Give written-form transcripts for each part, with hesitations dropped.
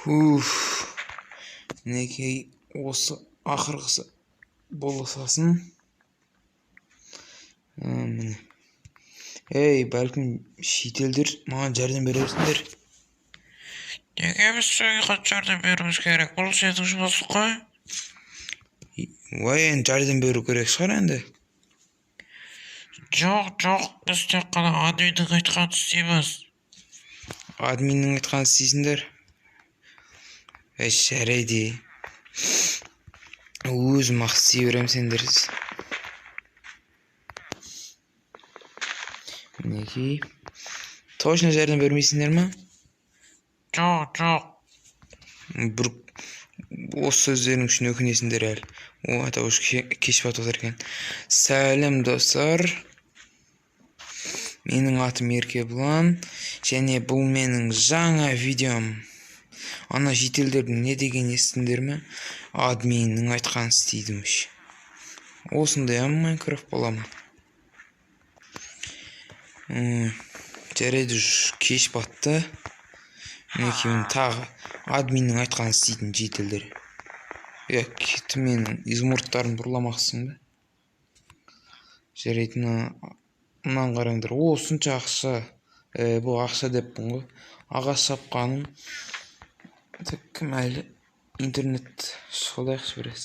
Уф, мінекей осы ақырғысы боласасын. Міне. Ей, бәлкім шетелдер маған жәрдем берерсіңдер. Неге біз сізге жәрдем беруіміз керек? Бұл сіздің жұмыс қой? Енді жәрдем беру керек шығар енді. Жоқ, біз тек қана админнің айтқанын істейміз. Админнің айтқанын істейсіңдер. Жарайды. Өзім ақ істей беремін сендерсіз. Мінекей. Точно жәрдем бермейсіңдер ма? Жоқ. Бір осы сөздерің үшін өкінесіңдер әлі. Ата уже кеш батып отыр екен. Сәлем достар. Менің атым Еркебұлан, және бұл менің жаңа видеом. Ана шетелдердің не деген естіңдер ме? Админнің айтқанын істейдіміш. Осындай Майнкрафт бола ма? Жарайды, кеш батты. Мінекей тағы админнің айтқанын істейтін шетелдер. Кетті менің измұрттарын бұрламақсың ба? Жарайды, мұнан қараңдар. Осынша ақша. Бұл ақша деппін ғой. Ағаш шапқаным. Кім әлі интернет шолайықшы біраз.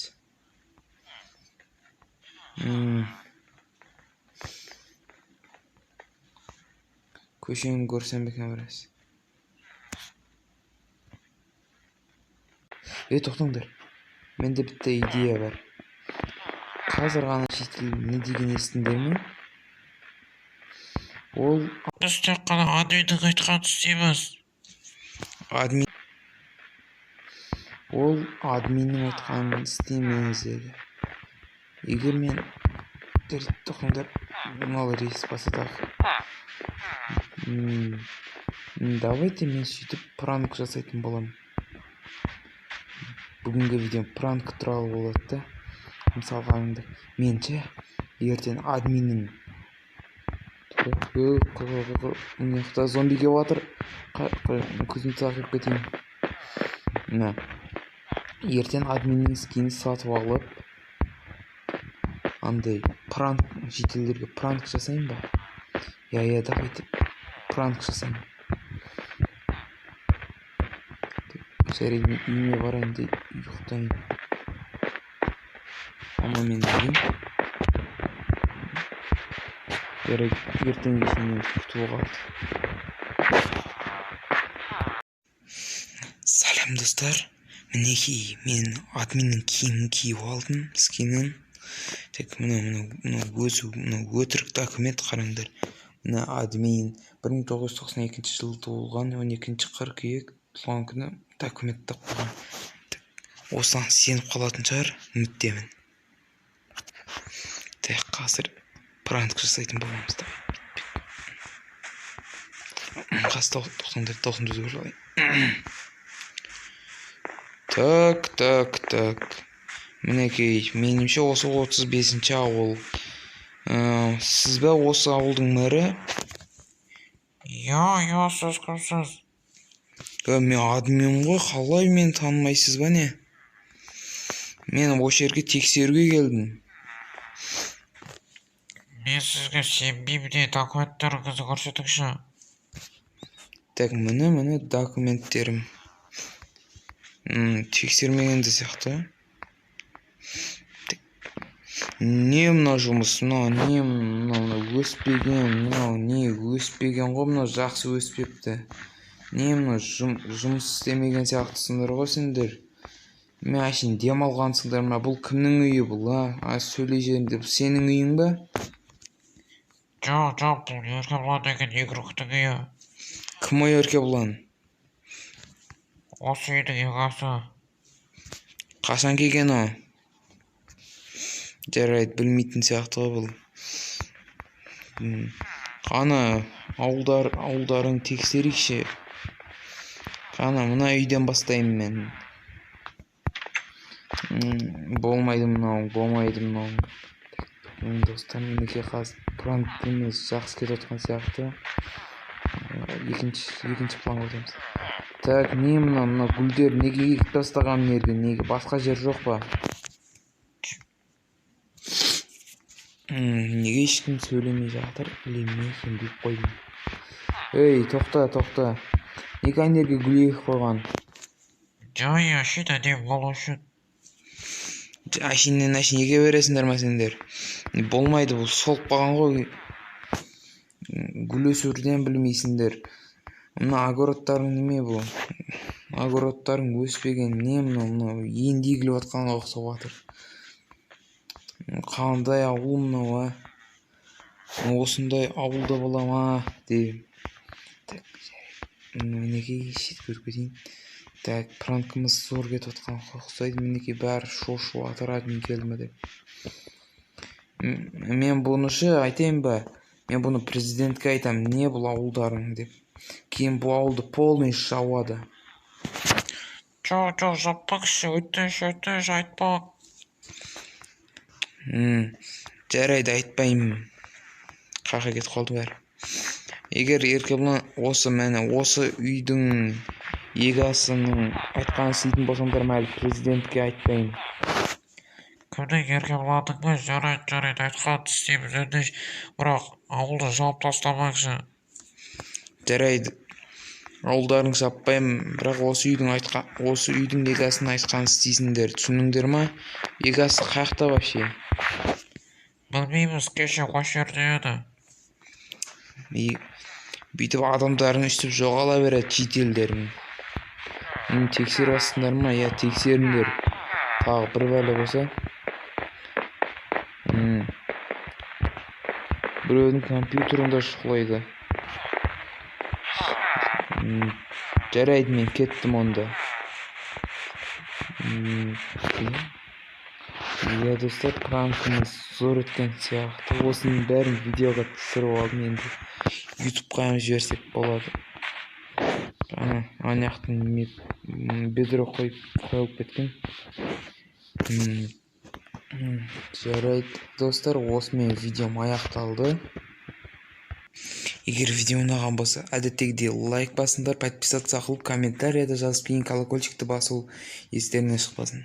Көшені көрсем бекен біраз. Тоқтаңдар. Менде бітті идея бар. Қазір ғана шетел не деген естіңдер ме? Ол Біз тек қана админнің айтқанын істейміз. Ол админнің айтқанын істемеңіз еді. Егер мен тоқтаңдар, мынау рейс басадағы. Давайте мен сөйтіп пранк жасайтын боламын. Бүгінгі видео пранк туралы болады да. Мысалға мен ертең админнің мына зомби келіп жатыр. Көзімді сақып кетейін. Ертең админнің скинін сатып алып, андай пранк, шетелдерге пранк жасайын ба? Давайте пранк жасайын. Жарайды, мен үйіме барайын да ұйықтайын. Ама мен дейін. Жарайды, ертең кешінен күтіп қалды. Сәлем достар. Мінекей, мен админнің киімін киіп алдым, скинін. Тек мұны өтірік документ қараңдар. Мұны админ 1992 жылы туылған, 12 қыркүйек туған күні документті қойған. Осыған сеніп қалатын шығар, үміттемін. Тек қазір пранк жасайтын боламыз да. Қазір тоқтаңдар өзгер жалайын. Так. Мінекей, менімше осы 35-ші ауыл. Сіз бе осы ауылдың мэрі? Йо, сіз кімсіз? Мен админ ғой, қалай мені танымайсыз ба не? Мен осы жерге тексеруге келдім. Мен сізге сенбеймін, документтеріңізді көрсетіңізші. Так, міне документтерім. Тексермегенде сияқты. Не мына жұмыс, мынау өспеген, не өспеген ғой, мынау жақсы өспепті. Не мынау жұмыс істемеген сияқтысыңдар ғой сендер. Мен әшейін демалғансыңдар ма? Бұл кімнің үйі бұл, сөйлей жерінде, бұл сенің үйің ба? Жоқ, бұл Еркебұлан деген игроктың үйі. Кім ой Еркебұлан? Осы үйдің егасы. Қашан келген о? Жарайды, білмейтін сияқты ғой бұл. Қана ауылдарын тексерейікші. Қана мына үйден бастаймын мен. Болмайды мынау. Достар, мінекей қазір пранк емес, жақсы кетіп отқан сияқты. екінші планға өтеміз. Так, не мына гүлдер неге егіп тастаған жерге? Неге басқа жер жоқ па? Неге ешкім сөйлемей жатыр? Білмеймін, екен деп қойдым. Ей, тоқта. Неге ана жерге гүл егіп қойған? Жай ашида деп болу үшін. Ашиннен неге бересіңдер ма сендер? Болмайды, бұл солып қалған ғой. Гүл өсіруден білмейсіңдер. Мына огородтарың неме бұл? Огородтарың өспеген. Не мынау енді егіліп жатқанға ұқсап жатыр. Қандай ауыл мынау, а? Осындай ауылда бола ма деймін. Так, мінекей шет көріп кетейін. Так, пранкымыз зор кетіп жатқанға ұқсайды. Мінекей бәрі шошып жатыр, админ келді ме деп. Мен бұнышы айтайын ба? Мен бұны президентке айтам, не бұл ауылдарың деп. Кейін бұл ауылды полный шауады. Жоқ, жаппақшы, өтініш айтпақ. Жарайды, айтпаймын. Қақа кетіп қалды бәрі. Егер Еркебұлан осы үйдің егасының айтқанын істейтін болсаңдар ма, әлі президентке айтпаймын. Кімді Еркебұландың ба? Жарайды, айтқанын істейміз, өтініш. Бірақ ауылды жауып тастамақшы. Жарайды, ауылдарын жаппаймын, бірақ осы үйдің егасын айтқанын істейсіңдер, түсініңдер ма? Егасы қаяқта вообще? Білмейміз, кеше осы жерде еді. Бүйтіп адамдарын үстіп жоғала береді шетелдерің. Тексеріп жатсыңдар ма? Я, тексеріңдер. Тағы бір бәле болса. Біреудің компьютерінде шұқылайды. Жарайды, мен кеттім онда. Я, достар, пранкымыз зор өткен сияқты. Осының бәрін видеоға түсіріп алдым, енді ютубқа жіберсек болады. Ана жақтың бедро қойып кеткен. Жарайды, достар, осымен видеом аяқталды. Егер видео ұнаған болса, әдеттегідей лайк басыңдар, подписаться қылып, комментарияда жазып, кейін колокольчикті басу естеріңнен шықпасын.